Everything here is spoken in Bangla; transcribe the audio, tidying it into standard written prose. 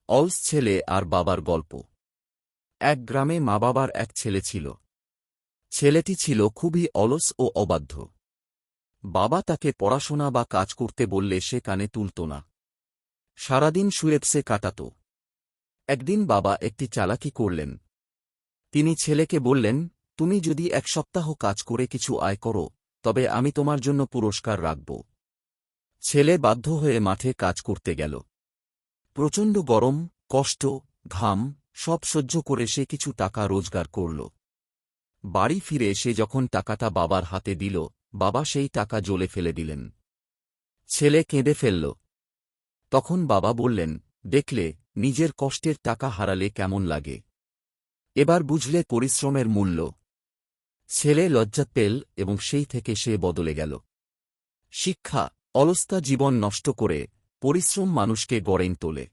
অলস ছেলে আর বাবার গল্প। এক গ্রামে মা বাবার এক ছেলে ছিল। ছেলেটি ছিল খুবই অলস ও অবাধ্য। বাবা তাকে পড়াশোনা বা কাজ করতে বললে সে কানে তুলত না। সারাদিন শুয়েবসে কাটাত। একদিন বাবা একটি চালাকি করলেন। তিনি ছেলেকে বললেন, তুমি যদি 1 সপ্তাহ কাজ করে কিছু আয় করো, তবে আমি তোমার জন্য পুরস্কার রাখব। ছেলে বাধ্য হয়ে মাঠে কাজ করতে গেল। প্রচণ্ড গরম, কষ্ট, ঘাম সব সহ্য করে সে কিছু টাকা রোজগার করল। বাড়ি ফিরে সে যখন টাকাটা বাবার হাতে দিল, বাবা সেই টাকা জ্বলে ফেলে দিলেন। ছেলে কেঁদে ফেলল। তখন বাবা বললেন, দেখলে, নিজের কষ্টের টাকা হারালে কেমন লাগে। এবার বুঝলে পরিশ্রমের মূল্য। ছেলে লজ্জা পেল এবং সেই থেকে সে বদলে গেল। শিক্ষা: অলসতা জীবন নষ্ট করে, পরিশ্রম মানুষকে গড়ে তোলে।